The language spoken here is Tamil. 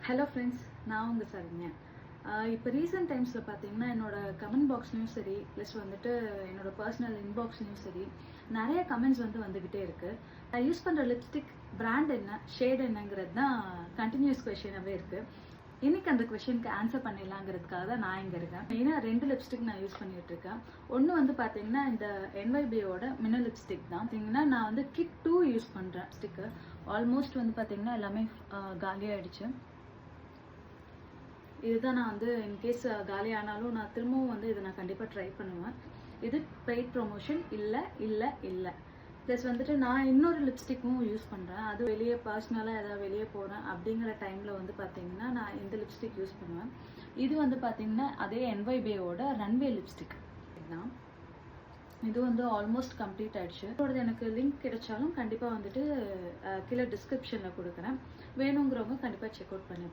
ஹலோ ஃப்ரெண்ட்ஸ், நான் உங்கள் சரண்யா. இப்போ ரீசெண்ட் டைம்ஸில் பார்த்தீங்கன்னா என்னோட கமெண்ட் பாக்ஸ்லையும் சரி, ப்ளஸ் வந்துட்டு என்னோட பர்சனல் இன்பாக்ஸ்லையும் சரி நிறைய கமெண்ட்ஸ் வந்துக்கிட்டே இருக்குது. நான் யூஸ் பண்ணுற லிப்ஸ்டிக் பிராண்ட் என்ன, ஷேட் என்னங்கிறது தான் கண்டினியூஸ் கொஷினாகவே இருக்குது. இன்னைக்கு அந்த கொஷனுக்கு ஆன்சர் பண்ணிடலாங்கிறதுக்காக தான் நான் இங்கே இருக்கேன். மெயினாக 2 லிப்ஸ்டிக் நான் யூஸ் பண்ணிகிட்டு இருக்கேன். ஒன்று பார்த்தீங்கன்னா இந்த NYBயோட மினல் லிப்ஸ்டிக் தான். பார்த்தீங்கன்னா நான் கிட் 2 யூஸ் பண்ணுறேன். ஸ்டிக்கு ஆல்மோஸ்ட் பார்த்தீங்கன்னா எல்லாமே காலியாகிடுச்சு. இதுதான் நான் இன்கேஸ் காலி ஆனாலும் நான் திரும்பவும் இதை நான் கண்டிப்பாக ட்ரை பண்ணுவேன். இது பெய்ட் ப்ரொமோஷன் இல்லை. ப்ளஸ் நான் இன்னொரு லிப்ஸ்டிக்கும் யூஸ் பண்ணுறேன். அது வெளியே பர்சனலாக ஏதாவது வெளியே போகிறேன் அப்படிங்கிற டைமில் பார்த்தீங்கன்னா நான் இந்த லிப்ஸ்டிக் யூஸ் பண்ணுவேன். இது பார்த்தீங்கன்னா அதே NYBயோட ரன்வே லிப்ஸ்டிக் தான். இது ஆல்மோஸ்ட் கம்ப்ளீட் ஆயிடுச்சு. இதோட எனக்கு லிங்க் கிடைச்சாலும் கண்டிப்பாக கீழே டிஸ்கிரிப்ஷனில் கொடுக்குறேன். வேணுங்கிறவங்க கண்டிப்பாக செக் அவுட் பண்ணி